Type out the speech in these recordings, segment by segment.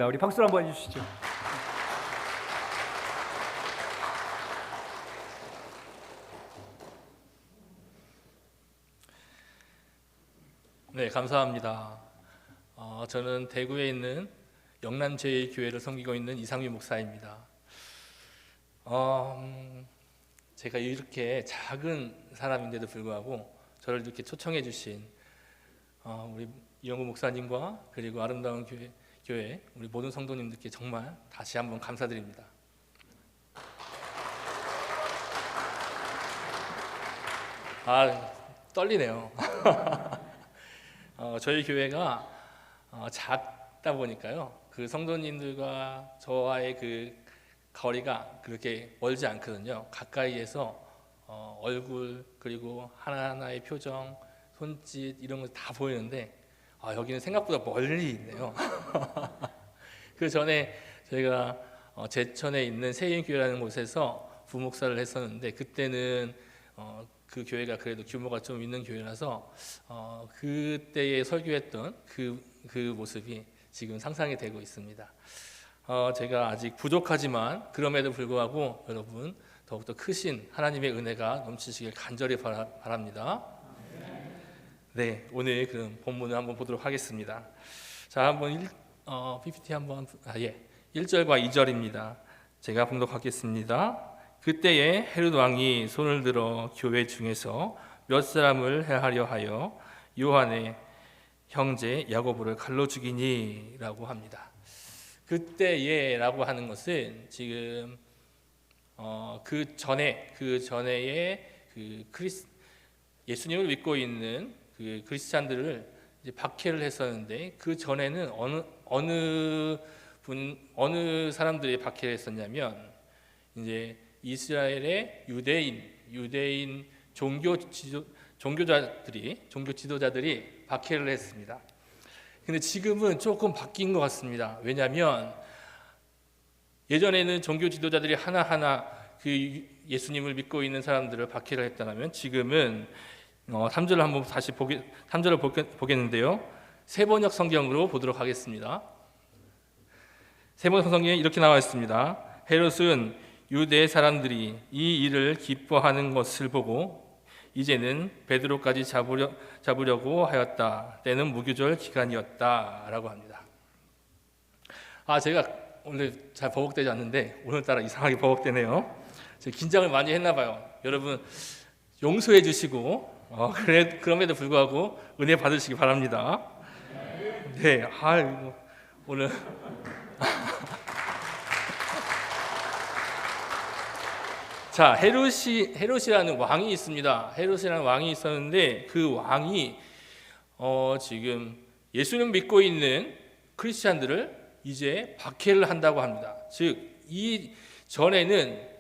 우리 박수를 한번 해주시죠. 네, 감사합니다. 저는 대구에 있는 영남제일교회를 섬기고 있는 이상규 목사입니다. 제가 이렇게 작은 사람인데도 불구하고 저를 이렇게 초청해 주신 우리 이영구 목사님과 그리고 아름다운 교회 우리 모든 성도님들께 정말 다시 한번 감사드립니다. 떨리네요. 저희 교회가 작다 보니까요, 그 성도님들과 저와의 그 거리가 그렇게 멀지 않거든요. 가까이에서 얼굴 그리고 하나하나의 표정, 손짓 이런 거 다 보이는데 여기는 생각보다 멀리 있네요. 그 전에 저희가 제천에 있는 세인교회라는 곳에서 부목사를 했었는데 그때는 그 교회가 그래도 규모가 좀 있는 교회라서 그때에 설교했던 그 모습이 지금 상상이 되고 있습니다. 제가 아직 부족하지만 그럼에도 불구하고 여러분 더욱더 크신 하나님의 은혜가 넘치시길 간절히 바랍니다. 네, 오늘 그럼 본문을 한번 보도록 하겠습니다. 자, 한번 PPT 한번 1절과 2절입니다. 제가 봉독하겠습니다. 그때에 헤롯 왕이 손을 들어 교회 중에서 몇 사람을 해하려 하여 요한의 형제 야고보를 갈로 죽이니라고 합니다. 그때에라고 하는 것은 지금 그 전에의 예수님을 믿고 있는 그 크리스찬들을 이제 박해를 했었는데 그 전에는 어느 사람들이 박해를 했었냐면 이제 이스라엘의 유대인 종교 지도자들이 박해를 했습니다. 근데 지금은 조금 바뀐 것 같습니다. 왜냐하면 예전에는 종교 지도자들이 하나하나 그 예수님을 믿고 있는 사람들을 박해를 했다면 지금은 3절을 한번 다시 3절을 보겠는데요. 세번역 성경으로 보도록 하겠습니다. 세번역 성경에 이렇게 나와 있습니다. 헤롯은 유대 사람들이 이 일을 기뻐하는 것을 보고 이제는 베드로까지 잡으려고 하였다. 때는 무교절 기간이었다라고 합니다. 제가 오늘 잘 버벅대지 않는데 오늘따라 이상하게 버벅대네요. 제가 긴장을 많이 했나 봐요. 여러분 용서해 주시고 그럼에도 불구하고 은혜 받으시기 바랍니다. 네, 오늘 자, 헤롯이라는 왕이 있습니다. 헤롯이라는 왕이 있었는데 그 왕이 지금 예수님 믿고 있는 크리스찬들을 이제 박해를 한다고 합니다. 즉, 이 전에는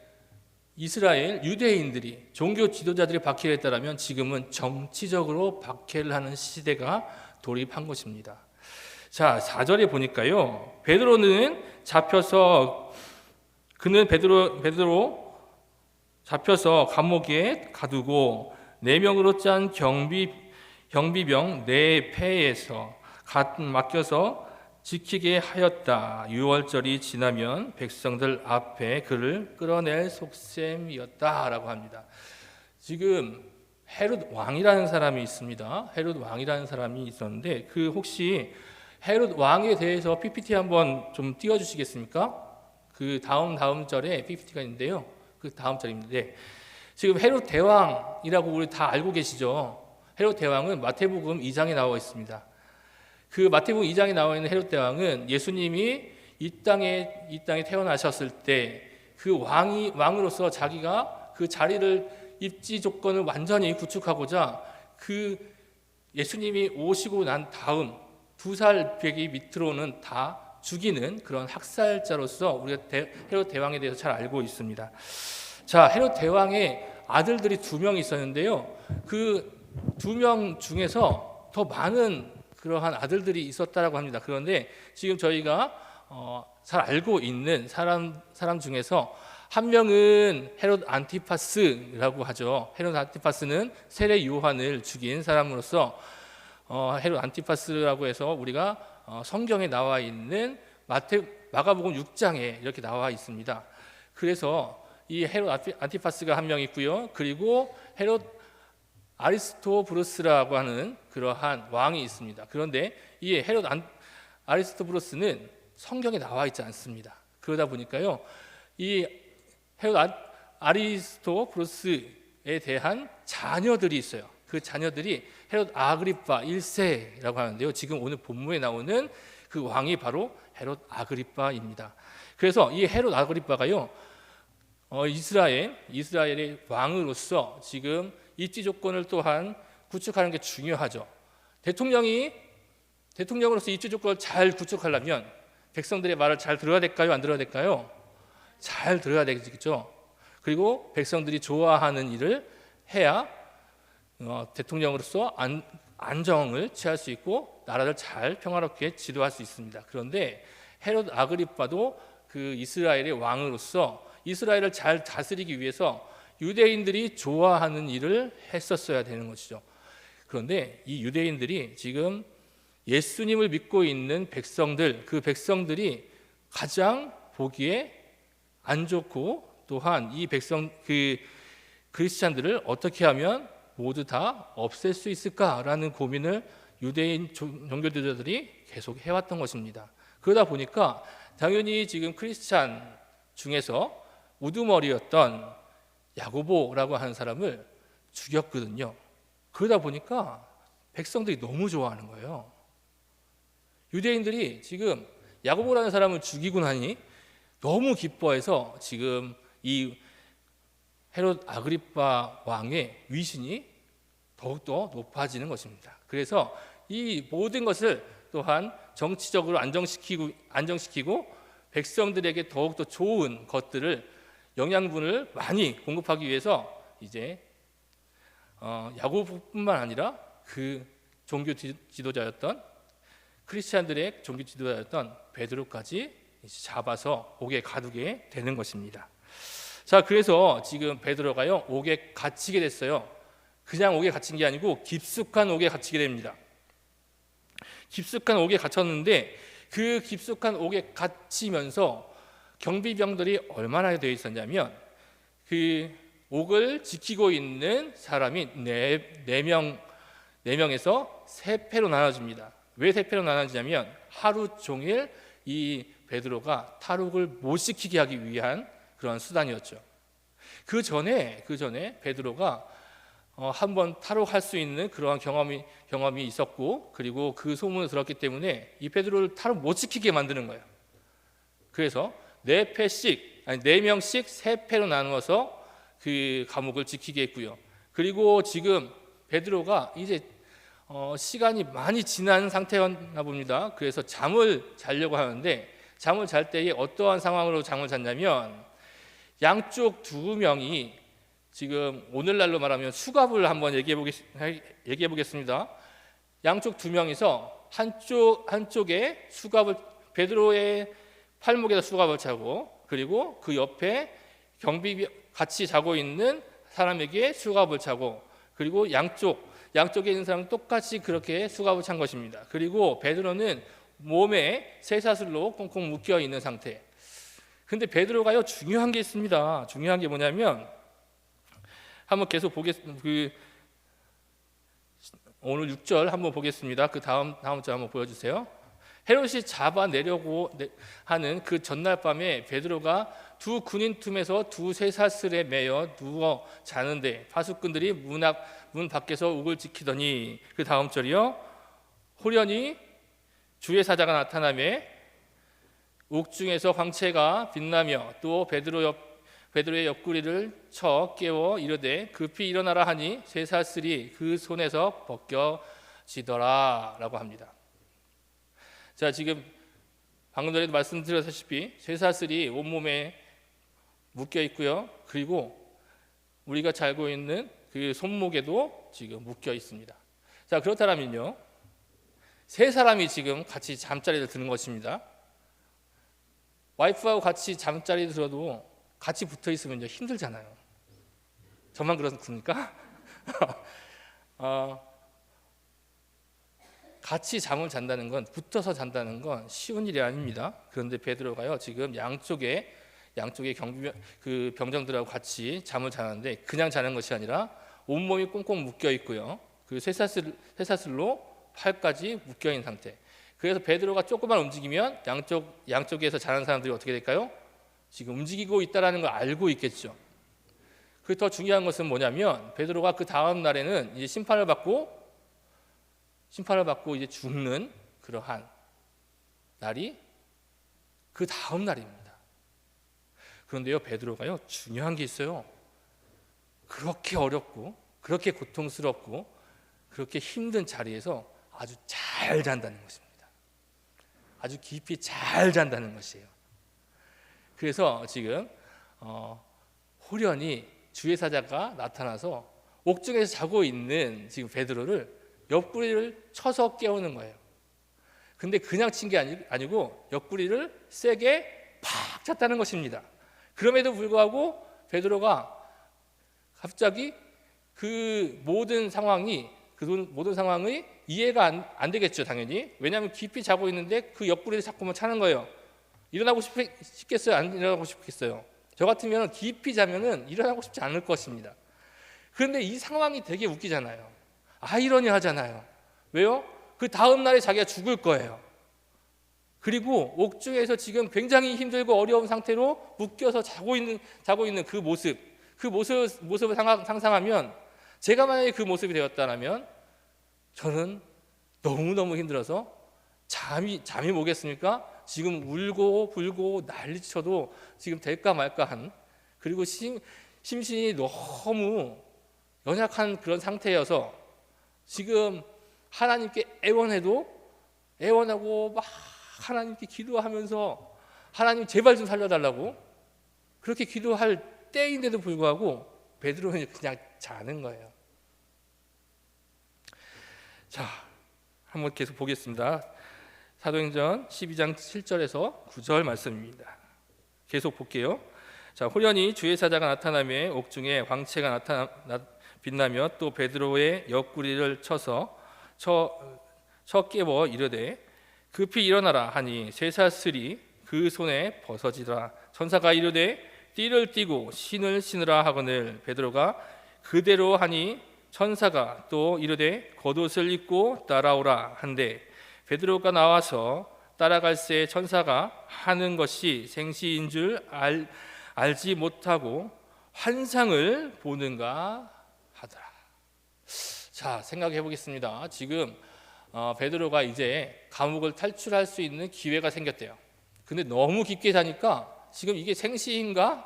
이스라엘 유대인들이 종교 지도자들이 박해를 했다면 지금은 정치적으로 박해를 하는 시대가 돌입한 것입니다. 자, 4절에 보니까요. 베드로는 베드로 잡혀서 감옥에 가두고 4명으로 짠 경비병 4패에서 맡겨서 지키게 하였다. 6월절이 지나면 백성들 앞에 그를 끌어낼 속셈이었다라고 합니다. 지금 헤롯 왕이라는 사람이 있습니다. 헤롯 왕이라는 사람이 있었는데 혹시 헤롯 왕에 대해서 PPT 한번 좀 띄워주시겠습니까? 그 다음 절에 PPT가 있는데요. 그 다음 절입니다. 지금 헤롯 대왕이라고 우리 다 알고 계시죠? 헤롯 대왕은 마태복음 2장에 나와 있습니다. 그 마태복음 2장에 나와 있는 헤롯 대왕은 예수님이 이 땅에 태어나셨을 때 그 왕으로서 자기가 그 자리를 입지 조건을 완전히 구축하고자 그 예수님이 오시고 난 다음 2살 배기 밑으로는 다 죽이는 그런 학살자로서 우리가 헤롯 대왕에 대해서 잘 알고 있습니다. 자, 헤롯 대왕의 아들들이 2명 있었는데요. 그 2명 중에서 더 많은 그러한 아들들이 있었다라고 합니다. 그런데 지금 저희가 잘 알고 있는 사람 중에서 한 명은 헤롯 안티파스라고 하죠. 헤롯 안티파스는 세례 요한을 죽인 사람으로서 헤롯 안티파스라고 해서 우리가 성경에 나와 있는 마가복음 6장에 이렇게 나와 있습니다. 그래서 이 헤롯 안티파스가 한 명 있고요. 그리고 헤롯 아리스토브루스라고 하는 그러한 왕이 있습니다. 그런데 이 헤롯 아리스토브루스는 성경에 나와 있지 않습니다. 그러다 보니까요, 이 헤롯 아리스토브루스에 대한 자녀들이 있어요. 그 자녀들이 헤롯 아그리파 1세라고 하는데요. 지금 오늘 본문에 나오는 그 왕이 바로 헤롯 아그리파입니다. 그래서 이 헤롯 아그리파가요, 이스라엘의 왕으로서 지금 입지 조건을 또한 구축하는 게 중요하죠. 대통령으로서 입지 조건을 잘 구축하려면 백성들의 말을 잘 들어야 될까요? 안 들어야 될까요? 잘 들어야 되겠죠. 그리고 백성들이 좋아하는 일을 해야 대통령으로서 안정을 취할 수 있고 나라를 잘 평화롭게 지도할 수 있습니다. 그런데 헤롯 아그리파도 그 이스라엘의 왕으로서 이스라엘을 잘 다스리기 위해서 유대인들이 좋아하는 일을 했었어야 되는 것이죠. 그런데 이 유대인들이 지금 예수님을 믿고 있는 백성들, 그 백성들이 가장 보기에 안 좋고 또한 이 크리스찬들을 어떻게 하면 모두 다 없앨 수 있을까라는 고민을 유대인 종교 지도자들이 계속 해왔던 것입니다. 그러다 보니까 당연히 지금 크리스찬 중에서 우두머리였던 야고보라고 하는 사람을 죽였거든요. 그러다 보니까 백성들이 너무 좋아하는 거예요. 유대인들이 지금 야고보라는 사람을 죽이고 나니 너무 기뻐해서 지금 이 헤롯 아그리파 왕의 위신이 더욱더 높아지는 것입니다. 그래서 이 모든 것을 또한 정치적으로 안정시키고 백성들에게 더욱더 좋은 것들을 영양분을 많이 공급하기 위해서 이제 야고보뿐만 아니라 그 종교 지도자였던 크리스찬들의 종교 지도자였던 베드로까지 잡아서 옥에 가두게 되는 것입니다. 자, 그래서 지금 베드로가요 옥에 갇히게 됐어요. 그냥 옥에 갇힌 게 아니고 깊숙한 옥에 갇히게 됩니다. 깊숙한 옥에 갇혔는데 그 깊숙한 옥에 갇히면서 경비병들이 얼마나 되어 있었냐면 그 옥을 지키고 있는 사람이 네 명에서 세 패로 나눠집니다. 왜 세 패로 나눠지냐면 하루 종일 이 베드로가 탈옥을 못 시키게 하기 위한 그런 수단이었죠. 그 전에 베드로가 한번 탈옥할 수 있는 그러한 경험이 있었고, 그리고 그 소문을 들었기 때문에 이 베드로를 탈옥 못 시키게 만드는 거예요. 그래서 네 명씩 세 패로 나누어서 그 감옥을 지키게 했고요. 그리고 지금 베드로가 이제 시간이 많이 지난 상태였나 봅니다. 그래서 잠을 자려고 하는데 잠을 잘 때에 어떠한 상황으로 잠을 잤냐면 양쪽 두 명이 지금 오늘날로 말하면 수갑을 한번 얘기해 보겠습니다. 양쪽 두 명이서 한쪽에 수갑을 양쪽에 팔목에다 수갑을 차고, 그리고 그 옆에 경비 같이 자고 있는 사람에게 수갑을 차고, 그리고 양쪽에 있는 사람은 똑같이 그렇게 수갑을 찬 것입니다. 그리고 베드로는 몸에 쇠사슬로 꽁꽁 묶여 있는 상태. 근데 베드로가요 중요한 게 있습니다. 중요한 게 뭐냐면 한번 계속 오늘 6절 한번 보겠습니다. 그 다음 절 한번 보여주세요. 헤롯이 잡아내려고 하는 그 전날 밤에 베드로가 두 군인 틈에서 두 쇠사슬에 매여 누워 자는데 파수꾼들이 문 밖에서 옥을 지키더니, 그 다음 절이요, 호련히 주의 사자가 나타나매 옥중에서 광채가 빛나며 또 베드로의 옆구리를 쳐 깨워 이르되 급히 일어나라 하니 쇠사슬이 그 손에서 벗겨지더라 라고 합니다. 자, 지금 방금 전에도 말씀드렸다시피 쇠사슬이 온몸에 묶여 있고요. 그리고 우리가 잘 알고 있는 그 손목에도 지금 묶여 있습니다. 자, 그렇다면요, 세 사람이 지금 같이 잠자리를 드는 것입니다. 와이프하고 같이 잠자리를 들어도 같이 붙어 있으면 힘들잖아요. 저만 그렇습니까? 같이 잠을 잔다는 건, 붙어서 잔다는 건 쉬운 일이 아닙니다. 그런데 베드로가요, 지금 양쪽에 그 병정들하고 같이 잠을 자는데 그냥 자는 것이 아니라 온몸이 꽁꽁 묶여 있고요. 그리고 쇠사슬로 팔까지 묶여 있는 상태. 그래서 베드로가 조금만 움직이면 양쪽에서 자는 사람들이 어떻게 될까요? 지금 움직이고 있다라는 걸 알고 있겠죠. 그 더 중요한 것은 뭐냐면 베드로가 그 다음 날에는 이제 심판을 받고 이제 죽는 그러한 날이 그 다음 날입니다. 그런데요, 베드로가요, 중요한 게 있어요. 그렇게 어렵고 그렇게 고통스럽고 그렇게 힘든 자리에서 아주 잘 잔다는 것입니다. 아주 깊이 잘 잔다는 것이에요. 그래서 지금 호련히 주의 사자가 나타나서 옥중에서 자고 있는 지금 베드로를 옆구리를 쳐서 깨우는 거예요. 근데 그냥 친 게 아니고 옆구리를 세게 팍 찼다는 것입니다. 그럼에도 불구하고 베드로가 갑자기 그 모든 상황이 이해가 안 되겠죠, 당연히. 왜냐하면 깊이 자고 있는데 그 옆구리를 자꾸만 차는 거예요. 일어나고 싶겠어요? 안 일어나고 싶겠어요? 저 같으면 깊이 자면은 일어나고 싶지 않을 것입니다. 그런데 이 상황이 되게 웃기잖아요. 아이러니하잖아요. 왜요? 그 다음 날에 자기가 죽을 거예요. 그리고 옥중에서 지금 굉장히 힘들고 어려운 상태로 묶여서 자고 있는 그 모습을 상상하면, 제가 만약에 그 모습이 되었다면 저는 너무너무 힘들어서 잠이 오겠습니까? 지금 울고 불고 난리쳐도 지금 될까 말까 한, 그리고 심신이 너무 연약한 그런 상태여서 지금 하나님께 애원하고 막 하나님께 기도하면서 하나님 제발 좀 살려달라고 그렇게 기도할 때인데도 불구하고 베드로는 그냥 자는 거예요. 자, 한번 계속 보겠습니다. 사도행전 12장 7절에서 9절 말씀입니다. 계속 볼게요. 자, 호련히 주의 사자가 나타나며 옥중에 광채가 빛나며 또 베드로의 옆구리를 쳐 깨워 이르되 급히 일어나라 하니 쇠사슬이 그 손에 벗어지더라. 천사가 이르되 띠를 띠고 신을 신으라 하거늘 베드로가 그대로 하니 천사가 또 이르되 겉옷을 입고 따라오라 한데 베드로가 나와서 따라갈새 천사가 하는 것이 생시인 줄 알지 못하고 환상을 보는가 하더라. 자, 생각해 보겠습니다. 지금 베드로가 이제 감옥을 탈출할 수 있는 기회가 생겼대요. 근데 너무 깊게 자니까 지금 이게 생시인가를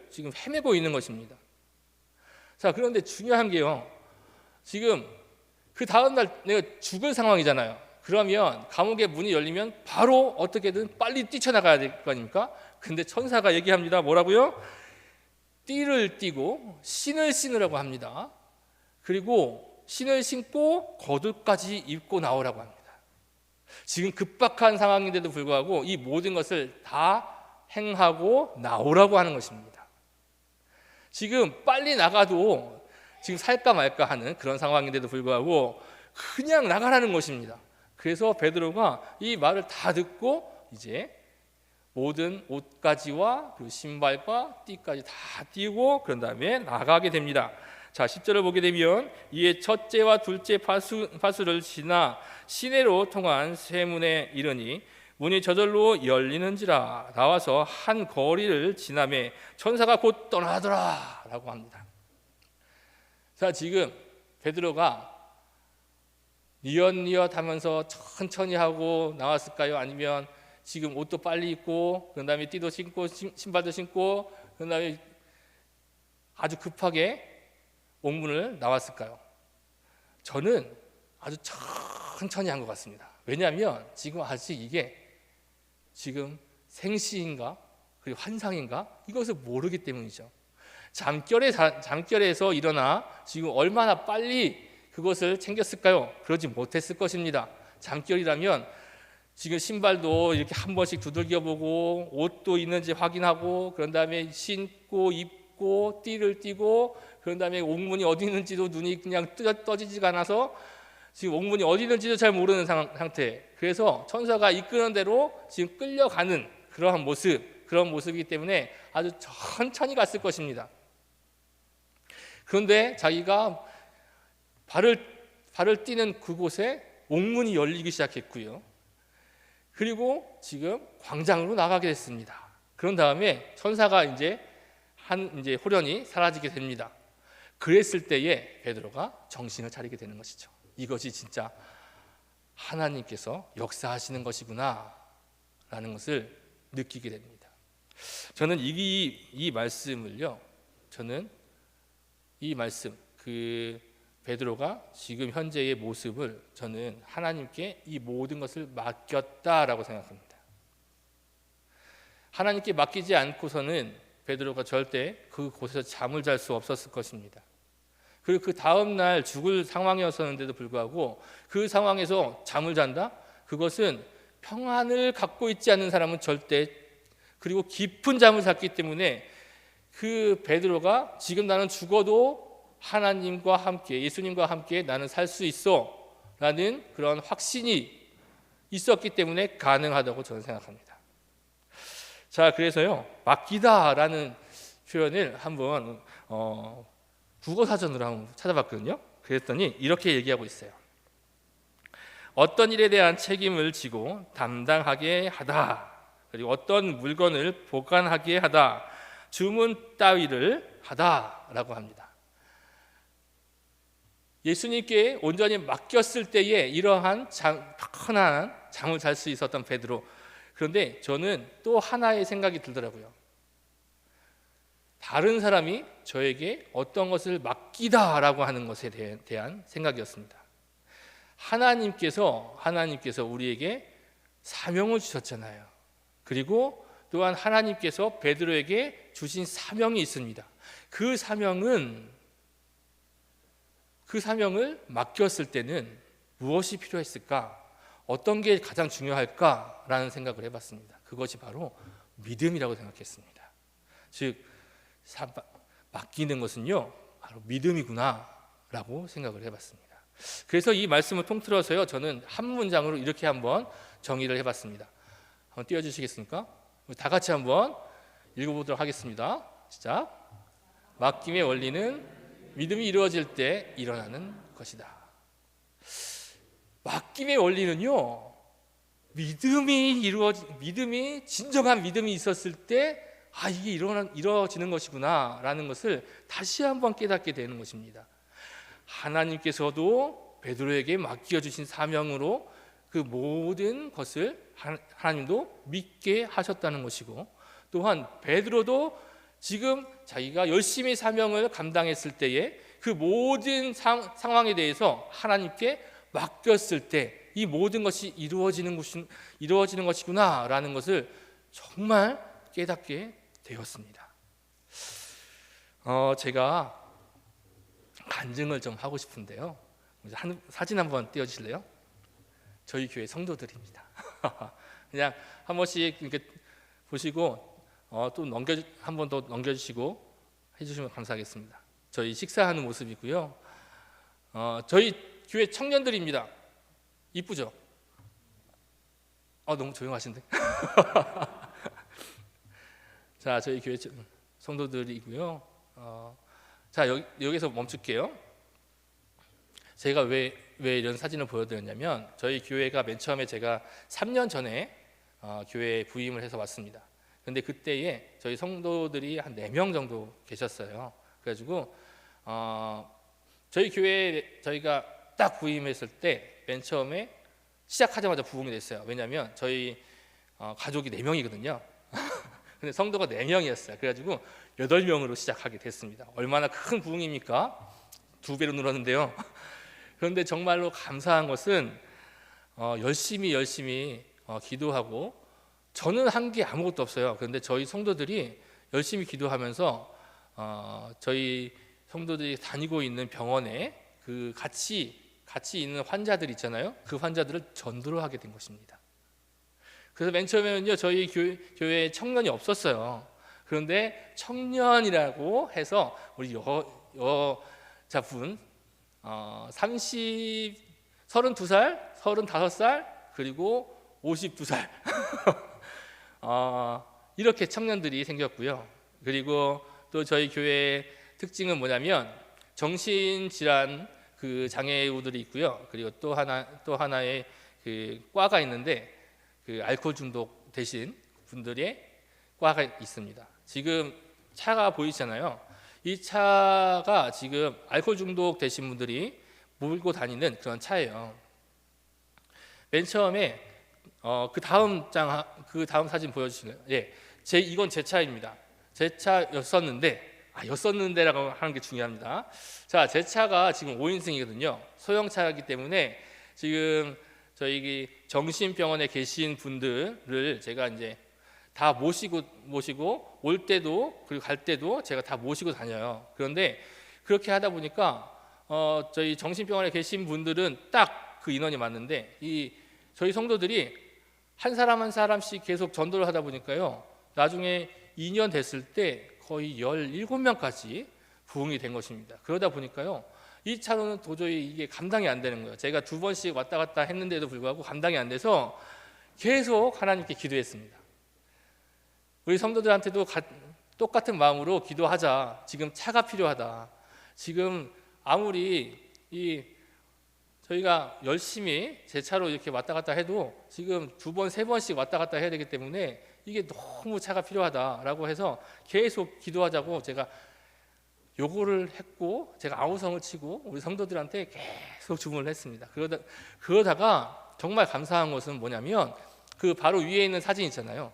지금 헤매고 있는 것입니다. 자, 그런데 중요한 게요, 지금 그 다음날 내가 죽을 상황이잖아요. 그러면 감옥의 문이 열리면 바로 어떻게든 빨리 뛰쳐나가야 될 거 아닙니까? 근데 천사가 얘기합니다. 뭐라고요? 띠를 띠고 신을 신으라고 합니다. 그리고 신을 신고 겉옷까지 입고 나오라고 합니다. 지금 급박한 상황인데도 불구하고 이 모든 것을 다 행하고 나오라고 하는 것입니다. 지금 빨리 나가도 지금 살까 말까 하는 그런 상황인데도 불구하고 그냥 나가라는 것입니다. 그래서 베드로가 이 말을 다 듣고 이제 모든 옷가지와 그 신발과 띠까지 다 띠고 그런 다음에 나가게 됩니다. 자, 10절을 보게 되면 이에 첫째와 둘째 파수를 지나 시내로 통한 쇠문에 이르니 문이 저절로 열리는지라 나와서 한 거리를 지나매 천사가 곧 떠나더라 라고 합니다. 자, 지금 베드로가 니엇니엇 하면서 천천히 하고 나왔을까요? 아니면 지금 옷도 빨리 입고 그 다음에 띠도 신고 신발도 신고 그 다음에 아주 급하게 옥문을 나왔을까요? 저는 아주 천천히 한 것 같습니다. 왜냐하면 지금 아직 이게 지금 생시인가 그리고 환상인가 이것을 모르기 때문이죠. 잠결에서 일어나 지금 얼마나 빨리 그것을 챙겼을까요? 그러지 못했을 것입니다. 잠결이라면 지금 신발도 이렇게 한 번씩 두들겨보고 옷도 있는지 확인하고 그런 다음에 신고 입고 띠를 띠고 그런 다음에 옥문이 어디 있는지도 눈이 그냥 떠지지가 않아서 지금 옥문이 어디 있는지도 잘 모르는 상태. 그래서 천사가 이끄는 대로 지금 끌려가는 그러한 모습, 그런 모습이기 때문에 아주 천천히 갔을 것입니다. 그런데 자기가 발을 띄는 그곳에 옥문이 열리기 시작했고요. 그리고 지금 광장으로 나가게 됐습니다. 그런 다음에 천사가 이제 호련히 사라지게 됩니다. 그랬을 때에 베드로가 정신을 차리게 되는 것이죠. 이것이 진짜 하나님께서 역사하시는 것이구나 라는 것을 느끼게 됩니다. 저는 이 말씀을요, 저는 이 말씀, 그 베드로가 지금 현재의 모습을 저는 하나님께 이 모든 것을 맡겼다라고 생각합니다. 하나님께 맡기지 않고서는 베드로가 절대 그곳에서 잠을 잘 수 없었을 것입니다. 그리고 그 다음 날 죽을 상황이었었는데도 불구하고 그 상황에서 잠을 잔다? 그것은 평안을 갖고 있지 않은 사람은 절대, 그리고 깊은 잠을 잤기 때문에 그 베드로가 지금 나는 죽어도 하나님과 함께, 예수님과 함께 나는 살 수 있어 라는 그런 확신이 있었기 때문에 가능하다고 저는 생각합니다. 자, 그래서요, 맡기다라는 표현을 한번 국어사전으로 한번 찾아봤거든요. 그랬더니 이렇게 얘기하고 있어요. 어떤 일에 대한 책임을 지고 담당하게 하다, 그리고 어떤 물건을 보관하게 하다, 주문 따위를 하다라고 합니다. 예수님께 온전히 맡겼을 때에 이러한 편안한 잠을 잘 수 있었던 베드로. 그런데 저는 또 하나의 생각이 들더라고요. 다른 사람이 저에게 어떤 것을 맡기다라고 하는 것에 대한 생각이었습니다. 하나님께서 우리에게 사명을 주셨잖아요. 그리고 또한 하나님께서 베드로에게 주신 사명이 있습니다. 그 사명을 맡겼을 때는 무엇이 필요했을까? 어떤 게 가장 중요할까라는 생각을 해봤습니다. 그것이 바로 믿음이라고 생각했습니다. 즉 맡기는 것은요, 바로 믿음이구나라고 생각을 해봤습니다. 그래서 이 말씀을 통틀어서요, 저는 한 문장으로 이렇게 한번 정의를 해봤습니다. 한번 띄워주시겠습니까? 다 같이 한번 읽어보도록 하겠습니다. 시작. 맡김의 원리는 믿음이 이루어질 때 일어나는 것이다. 맡김의 원리는요, 믿음이 진정한 믿음이 있었을 때 이게 이루어지는 것이구나 라는 것을 다시 한번 깨닫게 되는 것입니다. 하나님께서도 베드로에게 맡겨주신 사명으로 그 모든 것을 하나님도 믿게 하셨다는 것이고, 또한 베드로도 지금 자기가 열심히 사명을 감당했을 때에 그 모든 상황에 대해서 하나님께 맡겼을 때 이 모든 것이 이루어지는 것이구나 라는 것을 정말 깨닫게 되었습니다. 제가 간증을 좀 하고 싶은데요, 사진 한번 띄워주실래요? 저희 교회 성도들입니다. 그냥 한 번씩 이렇게 보시고 또 한 번 더 넘겨주시고 해주시면 감사하겠습니다. 저희 식사하는 모습이고요. 저희 교회 청년들입니다. 이쁘죠? 너무 조용하신데. 자, 저희 교회 성도들이고요. 자, 여기서 멈출게요. 제가 왜 이런 사진을 보여드렸냐면, 저희 교회가 맨 처음에 제가 3년 전에 교회에 부임을 해서 왔습니다. 근데 그때에 저희 성도들이 한 4명 정도 계셨어요. 그래가지고 저희 교회에 저희가 딱 부임했을 때 맨 처음에 시작하자마자 부흥이 됐어요. 왜냐하면 저희 가족이 4명이거든요. 근데 성도가 4명이었어요. 그래가지고 8명으로 시작하게 됐습니다. 얼마나 큰 부흥입니까? 2배로 늘었는데요. 그런데 정말로 감사한 것은 열심히 기도하고, 저는 한 게 아무것도 없어요. 그런데 저희 성도들이 열심히 기도하면서 저희 성도들이 다니고 있는 병원에 그 같이 있는 환자들 있잖아요. 그 환자들을 전도를 하게 된 것입니다. 그래서 맨 처음에는요, 저희 교회에 청년이 없었어요. 그런데 청년이라고 해서 우리 여자분 30 32살, 35살, 그리고 52살. 이렇게 청년들이 생겼고요. 그리고 또 저희 교회의 특징은 뭐냐면 정신질환 그 장애우들이 있고요. 그리고 또 하나의 그 과가 있는데 그 알코올 중독 되신 분들의 과가 있습니다. 지금 차가 보이시잖아요. 이 차가 지금 알코올 중독 되신 분들이 몰고 다니는 그런 차예요. 맨 처음에 그 다음 사진 보여주실래요? 예, 이건 제 차입니다. 제 차였었는데라고 하는 게 중요합니다. 자, 제 차가 지금 5인승이거든요. 소형차이기 때문에 지금 저희 정신병원에 계신 분들을 제가 이제 다 모시고 올 때도 그리고 갈 때도 제가 다 모시고 다녀요. 그런데 그렇게 하다 보니까 저희 정신병원에 계신 분들은 딱 그 인원이 맞는데 저희 성도들이 한 사람 한 사람씩 계속 전도를 하다 보니까요. 나중에 2년 됐을 때 거의 17명까지 부흥이 된 것입니다. 그러다 보니까요. 이 차로는 도저히 이게 감당이 안 되는 거예요. 제가 2번씩 왔다 갔다 했는데도 불구하고 감당이 안 돼서 계속 하나님께 기도했습니다. 우리 성도들한테도 똑같은 마음으로 기도하자. 지금 차가 필요하다. 지금 아무리 저희가 열심히 제 차로 이렇게 왔다 갔다 해도 지금 2번, 3번씩 왔다 갔다 해야 되기 때문에 이게 너무 차가 필요하다라고 해서 계속 기도하자고 제가 요구를 했고 제가 아우성을 치고 우리 성도들한테 계속 주문을 했습니다. 그러다가 정말 감사한 것은 뭐냐면 그 바로 위에 있는 사진 있잖아요.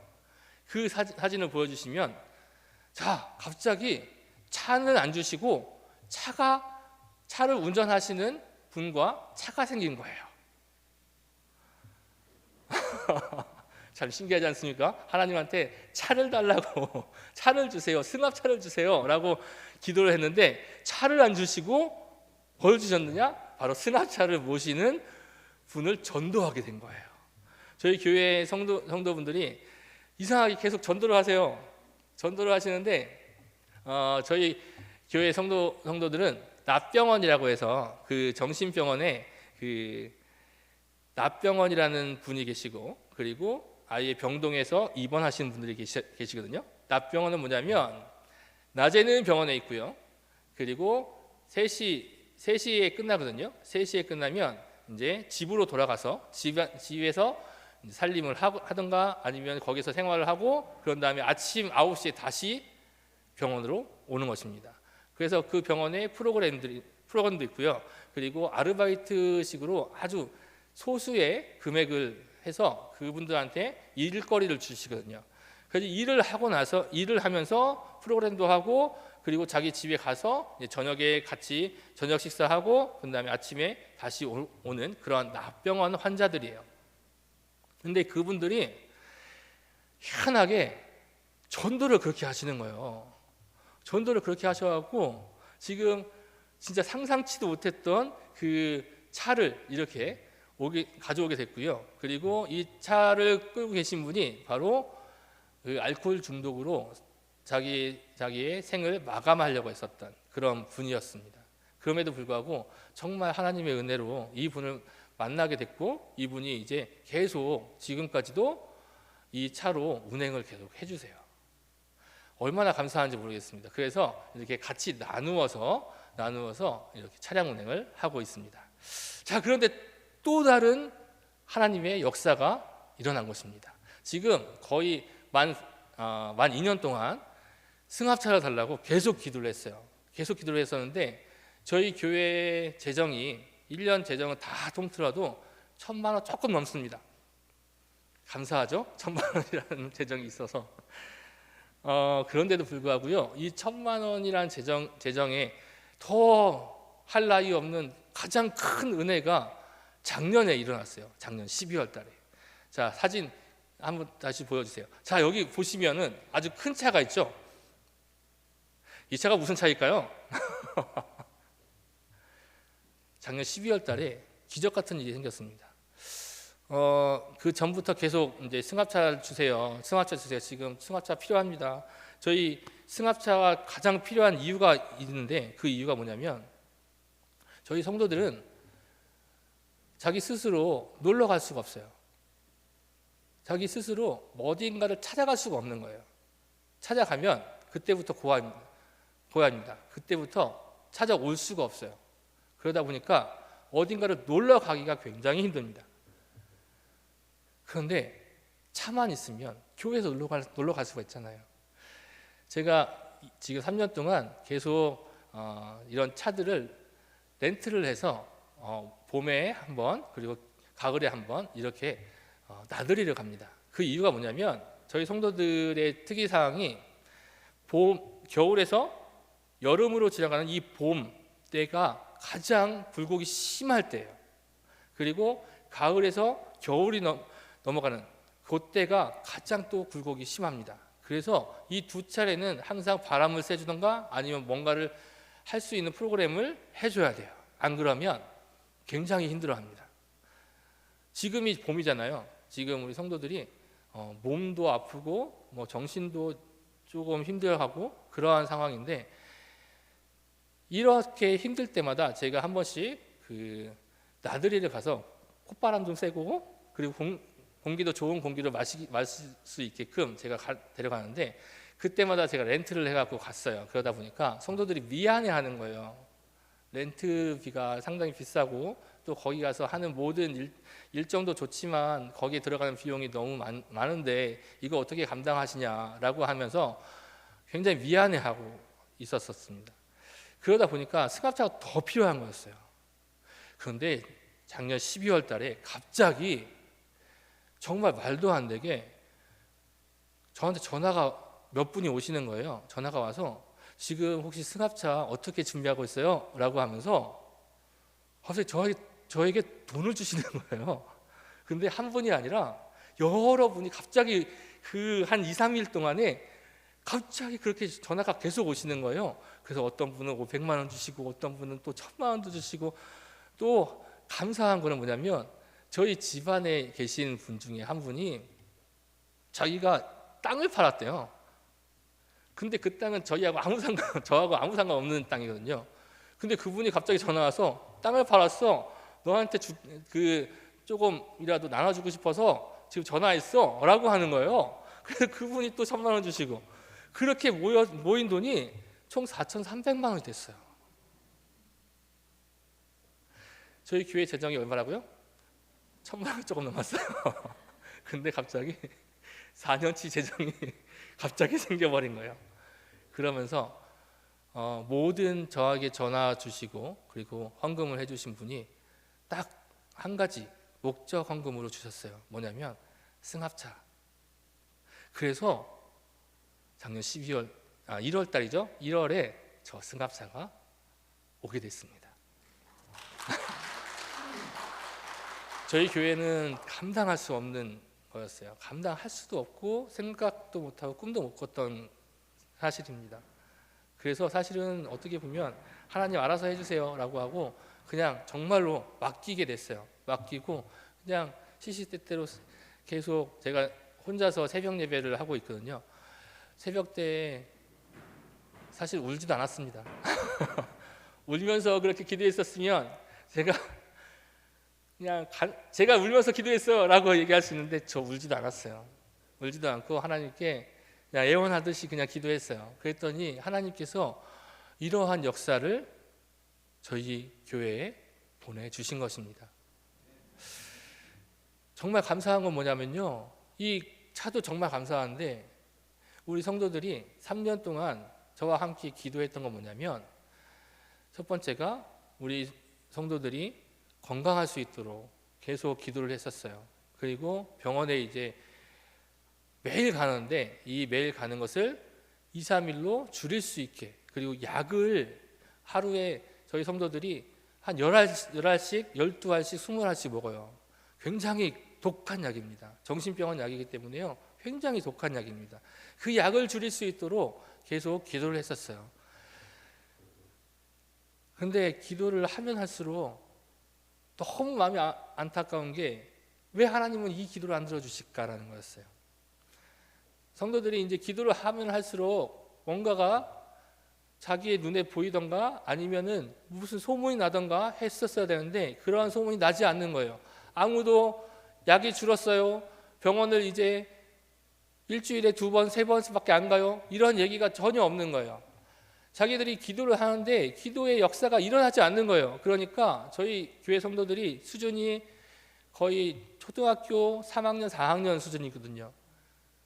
그 사진을 보여주시면 자, 갑자기 차는 안 주시고 차를 운전하시는 분과 차가 생긴 거예요. 참 신기하지 않습니까? 하나님한테 차를 달라고 차를 주세요. 승합차를 주세요 라고 기도를 했는데 차를 안 주시고 뭘 주셨느냐? 바로 승합차를 모시는 분을 전도하게 된 거예요. 저희 교회 성도분들이 이상하게 계속 전도를 하세요. 전도를 하시는데 저희 교회 성도들은 납병원이라고 해서 그 정신병원에 그 납병원이라는 분이 계시고 그리고 아예 병동에서 입원하시는 분들이 계시거든요. 납병원은 뭐냐면 낮에는 병원에 있고요. 그리고 3시에 끝나거든요. 3시에 끝나면 이제 집으로 돌아가서 집에서 살림을 하든가 아니면 거기서 생활을 하고 그런 다음에 아침 9시에 다시 병원으로 오는 것입니다. 그래서 그 병원에 프로그램도 있고요. 그리고 아르바이트식으로 아주 소수의 금액을 해서 그분들한테 일거리를 주시거든요. 그래서 일을 하면서 프로그램도 하고 그리고 자기 집에 가서 저녁에 같이 저녁 식사하고 그다음에 아침에 다시 오는 그런 납병원 환자들이에요. 근데 그분들이 희한하게 전도를 그렇게 하시는 거예요. 전도를 그렇게 하셔갖고 지금 진짜 상상치도 못했던 그 차를 이렇게 가져오게 됐고요. 그리고 이 차를 끌고 계신 분이 바로 그 알코올 중독으로 자기의 생을 마감하려고 했었던 그런 분이었습니다. 그럼에도 불구하고 정말 하나님의 은혜로 이 분을 만나게 됐고 이분이 이제 계속 지금까지도 이 차로 운행을 계속 해주세요. 얼마나 감사한지 모르겠습니다. 그래서 이렇게 같이 나누어서 이렇게 차량 운행을 하고 있습니다. 자, 그런데 또 다른 하나님의 역사가 일어난 것입니다. 지금 거의 만 2년 동안 승합차를 달라고 계속 기도를 했어요. 계속 기도를 했었는데 저희 교회 재정이 1년 재정은 다 통틀어도 1,000만 원 조금 넘습니다. 감사하죠? 1,000만 원이라는 재정이 있어서 그런데도 불구하고요, 이 1,000만 원이라는 재정에 더 할 나위 없는 가장 큰 은혜가 작년에 일어났어요. 작년 12월 달에. 자, 사진 한번 다시 보여주세요. 자, 여기 보시면은 아주 큰 차가 있죠. 이 차가 무슨 차일까요? 작년 12월 달에 기적 같은 일이 생겼습니다. 그 전부터 계속 이제 승합차 주세요. 지금 승합차 필요합니다. 저희 승합차가 가장 필요한 이유가 있는데 그 이유가 뭐냐면 저희 성도들은 자기 스스로 놀러 갈 수가 없어요. 자기 스스로 어딘가를 찾아갈 수가 없는 거예요. 찾아가면 그때부터 고아입니다. 그때부터 찾아올 수가 없어요. 그러다 보니까 어딘가를 놀러 가기가 굉장히 힘듭니다. 그런데 차만 있으면 교회에서 놀러 갈 수가 있잖아요. 제가 지금 3년 동안 계속 이런 차들을 렌트를 해서 봄에 한 번 그리고 가을에 한 번 이렇게 나들이를 갑니다. 그 이유가 뭐냐면 저희 성도들의 특이사항이 겨울에서 여름으로 지나가는 이 봄 때가 가장 굴곡이 심할 때예요. 그리고 가을에서 겨울이 넘어가는 그때가 가장 또 굴곡이 심합니다. 그래서 이 두 차례는 항상 바람을 쐬주던가 아니면 뭔가를 할 수 있는 프로그램을 해줘야 돼요. 안 그러면 굉장히 힘들어합니다. 지금이 봄이잖아요. 지금 우리 성도들이 몸도 아프고 뭐 정신도 조금 힘들어하고 그러한 상황인데, 이렇게 힘들 때마다 제가 한 번씩 그 나들이를 가서 콧바람 좀 쐬고 그리고 공기도 좋은 공기를 마실 수 있게끔 제가 데려가는데, 그때마다 제가 렌트를 해갖고 갔어요. 그러다 보니까 성도들이 미안해하는 거예요. 렌트비가 상당히 비싸고 또 거기 가서 하는 모든 일정도 좋지만 거기에 들어가는 비용이 너무 많은데 이거 어떻게 감당하시냐라고 하면서 굉장히 미안해하고 있었습니다. 그러다 보니까 승합차가 더 필요한 거였어요. 그런데 작년 12월 달에 갑자기 정말 말도 안 되게 저한테 전화가 몇 분이 오시는 거예요. 전화가 와서 지금 혹시 승합차 어떻게 준비하고 있어요? 라고 하면서 갑자기 저에게 돈을 주시는 거예요. 근데 한 분이 아니라 여러 분이 갑자기 그 한 2, 3일 동안에 갑자기 그렇게 전화가 계속 오시는 거예요. 그래서 어떤 분은 500만 원 주시고 어떤 분은 또 1000만 원도 주시고, 또 감사한 거는 뭐냐면 저희 집안에 계신 분 중에 한 분이 자기가 땅을 팔았대요. 근데 그 땅은 저하고 아무 상관없는 땅이거든요. 근데 그분이 갑자기 전화 와서 땅을 팔았어. 너한테 조금이라도 나눠주고 싶어서 지금 전화했어. 라고 하는 거예요. 그래서 그분이 또 1000만 원 주시고, 그렇게 모인 돈이 총 4,300만 원이 됐어요. 저희 교회 재정이 얼마라고요? 1000만 원 조금 넘었어요. 근데 갑자기 4년치 재정이 갑자기 생겨버린 거예요. 그러면서 모든 저에게 전화 주시고 그리고 헌금을 해주신 분이 딱 한 가지 목적 헌금으로 주셨어요. 뭐냐면 승합차. 그래서 작년 1월 달이죠. 1월에 저 승합차가 오게 됐습니다. 저희 교회는 감당할 수 없는 거였어요. 감당할 수도 없고 생각도 못하고 꿈도 못 꿨던 사실입니다. 그래서 사실은 어떻게 보면 하나님 알아서 해주세요 라고 하고 그냥 정말로 맡기게 됐어요. 맡기고 그냥 시시때때로 계속 제가 혼자서 새벽 예배를 하고 있거든요. 새벽 때 사실 울지도 않았습니다. 울면서 그렇게 기도했었으면 제가 울면서 기도했어 라고 얘기할 수 있는데 저 울지도 않았어요. 울지도 않고 하나님께 그냥 애원하듯이 그냥 기도했어요. 그랬더니 하나님께서 이러한 역사를 저희 교회에 보내주신 것입니다. 정말 감사한 건 뭐냐면요, 이 차도 정말 감사한데 우리 성도들이 3년 동안 저와 함께 기도했던 건 뭐냐면, 첫 번째가 우리 성도들이 건강할 수 있도록 계속 기도를 했었어요. 그리고 병원에 이제 매일 가는데 이 매일 가는 것을 2, 3일로 줄일 수 있게, 그리고 약을 하루에 저희 성도들이 한 11씩, 12알씩, 20알씩 먹어요. 굉장히 독한 약입니다. 정신병원 약이기 때문에요. 굉장히 독한 약입니다. 그 약을 줄일 수 있도록 계속 기도를 했었어요. 근데 기도를 하면 할수록 너무 마음이 안타까운 게 왜 하나님은 이 기도를 안 들어주실까라는 거였어요. 성도들이 이제 기도를 하면 할수록 뭔가가 자기의 눈에 보이던가 아니면은 무슨 소문이 나던가 했었어야 되는데 그러한 소문이 나지 않는 거예요. 아무도 약이 줄었어요. 병원을 이제 일주일에 2번, 3번밖에 안 가요. 이런 얘기가 전혀 없는 거예요. 자기들이 기도를 하는데 기도의 역사가 일어나지 않는 거예요. 그러니까 저희 교회 성도들이 수준이 거의 초등학교 3학년, 4학년 수준이거든요.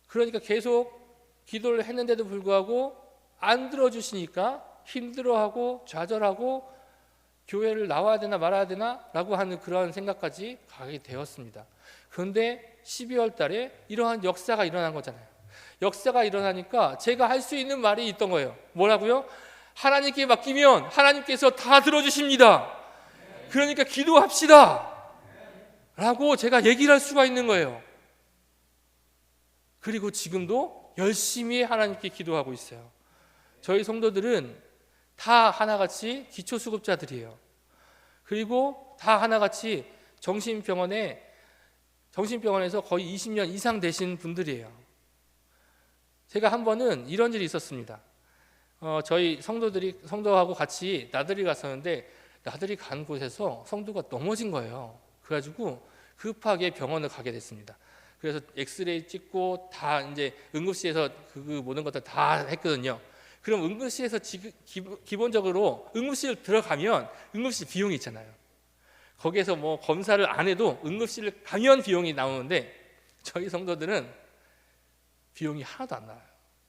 그러니까 계속 기도를 했는데도 불구하고 안 들어주시니까 힘들어하고 좌절하고 교회를 나와야 되나 말아야 되나 라고 하는 그런 생각까지 가게 되었습니다. 그런데 12월 달에 이러한 역사가 일어난 거잖아요. 역사가 일어나니까 제가 할 수 있는 말이 있던 거예요. 뭐라고요? 하나님께 맡기면 하나님께서 다 들어주십니다. 그러니까 기도합시다 라고 제가 얘기를 할 수가 있는 거예요. 그리고 지금도 열심히 하나님께 기도하고 있어요. 저희 성도들은 다 하나같이 기초수급자들이에요. 그리고 다 하나같이 정신병원에서 거의 20년 이상 되신 분들이에요. 제가 한 번은 이런 일이 있었습니다. 저희 성도하고 같이 나들이 갔었는데 나들이 간 곳에서 성도가 넘어진 거예요. 그래가지고 급하게 병원을 가게 됐습니다. 그래서 엑스레이 찍고 다 이제 응급실에서 그 모든 것들 다 했거든요. 그럼 응급실에서 기본적으로 응급실 들어가면 응급실 비용이 있잖아요. 거기에서 뭐 검사를 안 해도 응급실 가면 비용이 나오는데 저희 성도들은 비용이 하나도 안 나와요.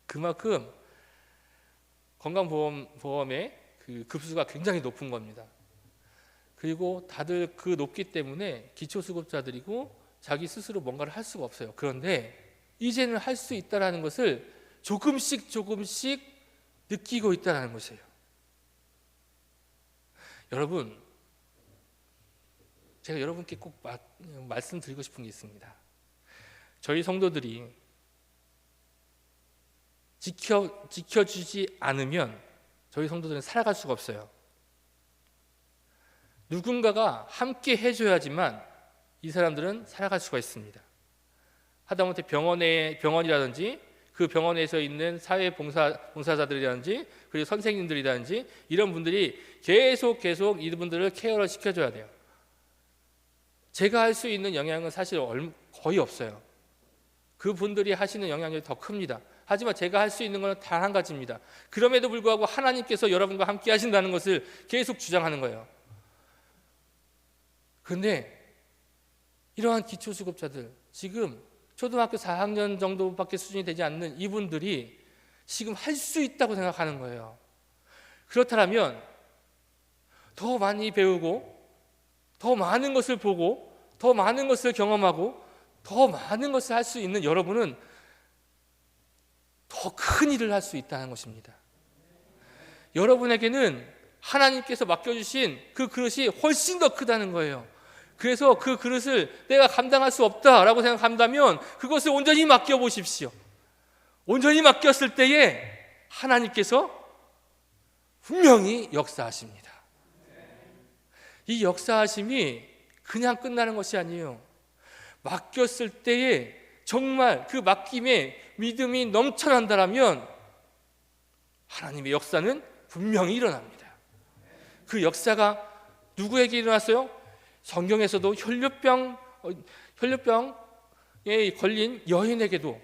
그만큼 건강보험의 그 급수가 굉장히 높은 겁니다. 그리고 다들 그 높기 때문에 기초수급자들이고 자기 스스로 뭔가를 할 수가 없어요. 그런데 이제는 할 수 있다는 것을 조금씩 느끼고 있다는 것이에요. 여러분, 제가 여러분께 꼭 말씀드리고 싶은 게 있습니다. 저희 성도들이 지켜주지 않으면 저희 성도들은 살아갈 수가 없어요. 누군가가 함께 해줘야지만 이 사람들은 살아갈 수가 있습니다. 하다못해 병원이라든지 그 병원에서 있는 사회봉사자들이라든지 그리고 선생님들이라든지 이런 분들이 계속 이분들을 케어를 시켜줘야 돼요. 제가 할 수 있는 영향은 사실 거의 없어요. 그분들이 하시는 영향력이 더 큽니다. 하지만 제가 할 수 있는 건 단 한 가지입니다. 그럼에도 불구하고 하나님께서 여러분과 함께 하신다는 것을 계속 주장하는 거예요. 그런데 이러한 기초수급자들, 지금 초등학교 4학년 정도밖에 수준이 되지 않는 이분들이 지금 할 수 있다고 생각하는 거예요. 그렇다면 더 많이 배우고 더 많은 것을 보고 더 많은 것을 경험하고 더 많은 것을 할 수 있는 여러분은 더 큰 일을 할 수 있다는 것입니다. 여러분에게는 하나님께서 맡겨주신 그 그릇이 훨씬 더 크다는 거예요. 그래서 그 그릇을 내가 감당할 수 없다라고 생각한다면 그것을 온전히 맡겨보십시오. 온전히 맡겼을 때에 하나님께서 분명히 역사하십니다. 이 역사하심이 그냥 끝나는 것이 아니에요. 맡겼을 때에 정말 그 맡김에 믿음이 넘쳐난다면 하나님의 역사는 분명히 일어납니다. 그 역사가 누구에게 일어났어요? 성경에서도 혈류병에 걸린 여인에게도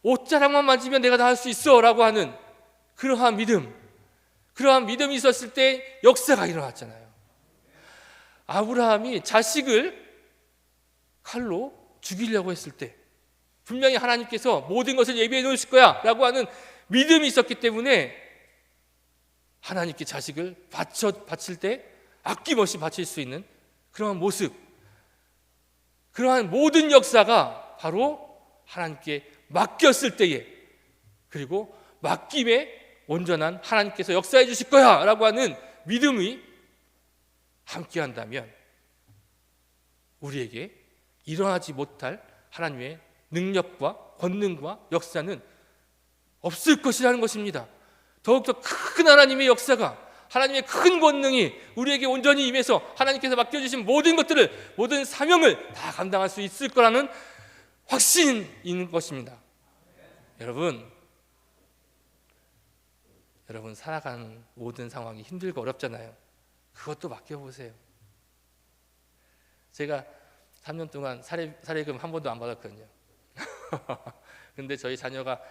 옷자락만 만지면 내가 다 할 수 있어 라고 하는 그러한 믿음이 있었을 때 역사가 일어났잖아요. 아브라함이 자식을 칼로 죽이려고 했을 때 분명히 하나님께서 모든 것을 예비해 놓으실 거야 라고 하는 믿음이 있었기 때문에 하나님께 자식을 바칠 때 아낌없이 바칠 수 있는 그러한 모습, 그러한 모든 역사가 바로 하나님께 맡겼을 때에, 그리고 맡김에 온전한 하나님께서 역사해 주실 거야 라고 하는 믿음이 함께한다면 우리에게 일어나지 못할 하나님의 능력과 권능과 역사는 없을 것이라는 것입니다. 더욱더 큰 하나님의 역사가, 하나님의 큰 권능이 우리에게 온전히 임해서 하나님께서 맡겨주신 모든 것들을, 모든 사명을 다 감당할 수 있을 거라는 확신인 것입니다. 여러분, 여러분 살아가는 모든 상황이 힘들고 어렵잖아요. 그것도 맡겨보세요. 제가 3년 동안 사례금 한 번도 안 받았거든요. 근데 저희 자녀가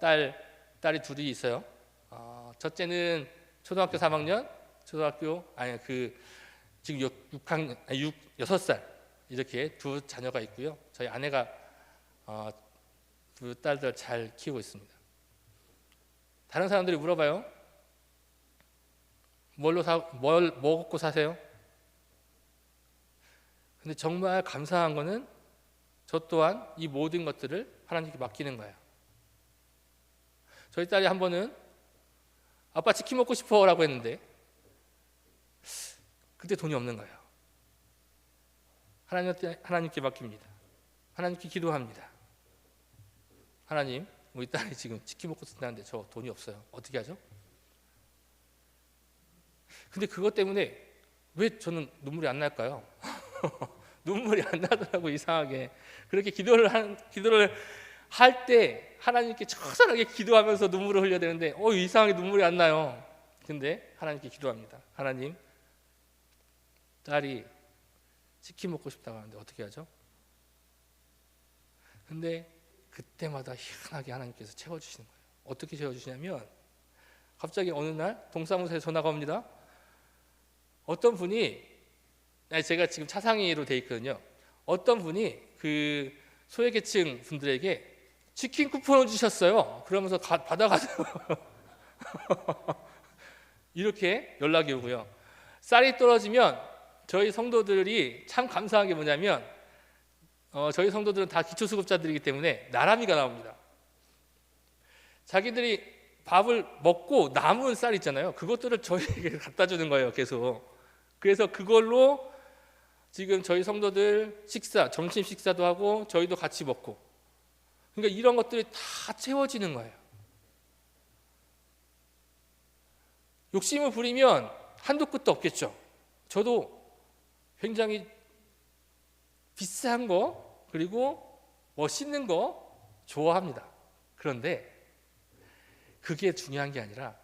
딸이 둘이 있어요. 첫째는 초등학교 3학년, 지금 6살 이렇게 두 자녀가 있고요. 저희 아내가 두 딸들 잘 키우고 있습니다. 다른 사람들이 물어봐요. 뭐 먹고 사세요? 근데 정말 감사한 거는 저 또한 이 모든 것들을 하나님께 맡기는 거예요. 저희 딸이 한 번은 아빠 치킨 먹고 싶어 라고 했는데 그때 돈이 없는 거예요. 하나님께 맡깁니다. 하나님께 기도합니다. 하나님, 우리 딸이 지금 치킨 먹고 싶다는데 저 돈이 없어요. 어떻게 하죠? 근데 그것 때문에 왜 저는 눈물이 안 날까요? 눈물이 안 나더라고, 이상하게. 그렇게 기도를 할 때 하나님께 처절하게 기도하면서 눈물을 흘려야 되는데 이상하게 눈물이 안 나요. 근데 하나님께 기도합니다. 하나님, 딸이 치킨 먹고 싶다고 하는데 어떻게 하죠? 근데 그때마다 희한하게 하나님께서 채워주시는 거예요. 어떻게 채워주시냐면 갑자기 어느 날 동사무소에 전화가 옵니다. 어떤 분이, 제가 지금 차상위로 돼 있거든요. 어떤 분이 그 소외계층 분들에게 치킨 쿠폰을 주셨어요. 그러면서 받아가세요. 이렇게 연락이 오고요. 쌀이 떨어지면 저희 성도들이 참 감사한 게 뭐냐면 저희 성도들은 다 기초수급자들이기 때문에 나람이가 나옵니다. 자기들이 밥을 먹고 남은 쌀 있잖아요. 그것들을 저희에게 갖다 주는 거예요, 계속. 그래서 그걸로 지금 저희 성도들 점심 식사도 하고 저희도 같이 먹고, 그러니까 이런 것들이 다 채워지는 거예요. 욕심을 부리면 한도 끝도 없겠죠. 저도 굉장히 비싼 거 그리고 멋있는 거 좋아합니다. 그런데 그게 중요한 게 아니라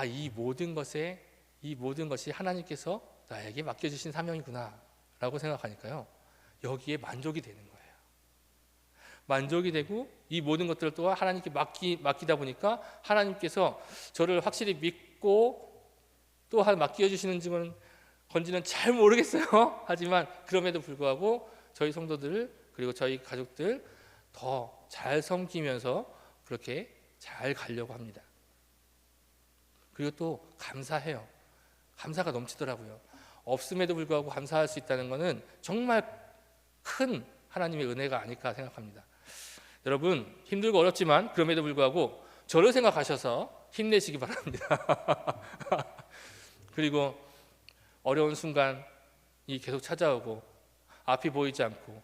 이 모든 것이 하나님께서 나에게 맡겨주신 사명이구나 라고 생각하니까요, 여기에 만족이 되는 거예요. 만족이 되고 이 모든 것들을 또한 하나님께 맡기다 보니까 하나님께서 저를 확실히 믿고 또한 맡겨주시는 건지는 잘 모르겠어요. 하지만 그럼에도 불구하고 저희 성도들 그리고 저희 가족들 더 잘 섬기면서 그렇게 잘 가려고 합니다. 그리고 또 감사해요. 감사가 넘치더라고요. 없음에도 불구하고 감사할 수 있다는 것은 정말 큰 하나님의 은혜가 아닐까 생각합니다. 여러분, 힘들고 어렵지만 그럼에도 불구하고 저를 생각하셔서 힘내시기 바랍니다. 그리고 어려운 순간이 계속 찾아오고 앞이 보이지 않고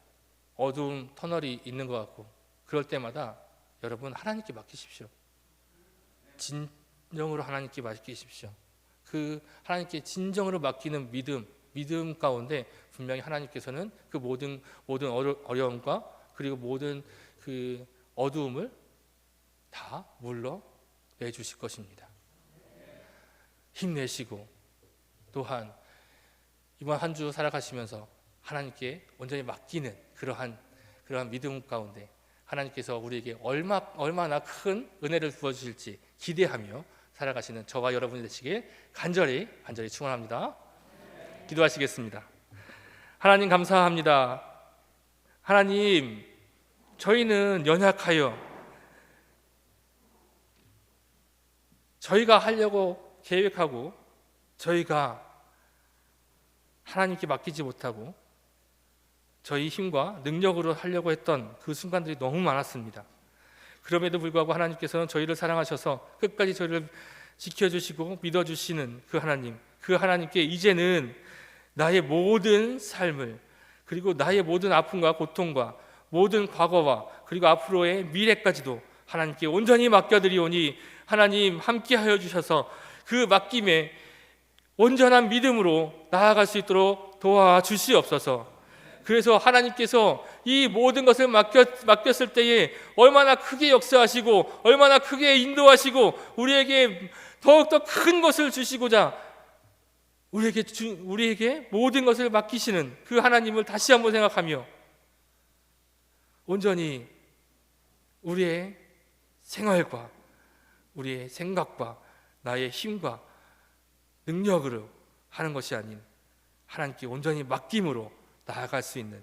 어두운 터널이 있는 것 같고 그럴 때마다 여러분 하나님께 맡기십시오. 진정으로 하나님께 맡기십시오. 그 하나님께 진정으로 맡기는 믿음 가운데 분명히 하나님께서는 그 모든 어려움과 그리고 모든 그 어두움을 다 물러내주실 것입니다. 힘내시고 또한 이번 한 주 살아가시면서 하나님께 온전히 맡기는 그러한 믿음 가운데 하나님께서 우리에게 얼마나 큰 은혜를 부어주실지 기대하며 살아가시는 저와 여러분이 되시길 간절히 축원합니다. 기도하시겠습니다. 하나님 감사합니다. 하나님, 저희는 연약하여 저희가 하려고 계획하고 저희가 하나님께 맡기지 못하고 저희 힘과 능력으로 하려고 했던 그 순간들이 너무 많았습니다. 그럼에도 불구하고 하나님께서는 저희를 사랑하셔서 끝까지 저희를 지켜주시고 믿어주시는 그 하나님께 이제는 나의 모든 삶을 그리고 나의 모든 아픔과 고통과 모든 과거와 그리고 앞으로의 미래까지도 하나님께 온전히 맡겨드리오니 하나님 함께하여 주셔서 그 맡김에 온전한 믿음으로 나아갈 수 있도록 도와주시옵소서. 그래서 하나님께서 이 모든 것을 맡겼을 때에 얼마나 크게 역사하시고 얼마나 크게 인도하시고 우리에게 더욱더 큰 것을 주시고자 우리에게 모든 것을 맡기시는 그 하나님을 다시 한번 생각하며 온전히 우리의 생활과 우리의 생각과 나의 힘과 능력으로 하는 것이 아닌 하나님께 온전히 맡김으로 나아갈 수 있는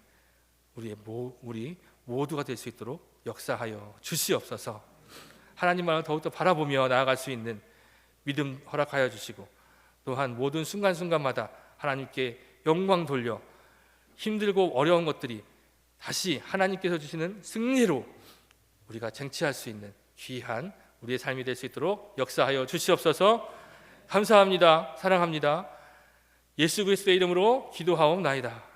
우리 모두가 될 수 있도록 역사하여 주시옵소서. 하나님만을 더욱더 바라보며 나아갈 수 있는 믿음 허락하여 주시고 또한 모든 순간순간마다 하나님께 영광 돌려 힘들고 어려운 것들이 다시 하나님께서 주시는 승리로 우리가 쟁취할 수 있는 귀한 우리의 삶이 될 수 있도록 역사하여 주시옵소서. 감사합니다. 사랑합니다. 예수 그리스도의 이름으로 기도하옵나이다.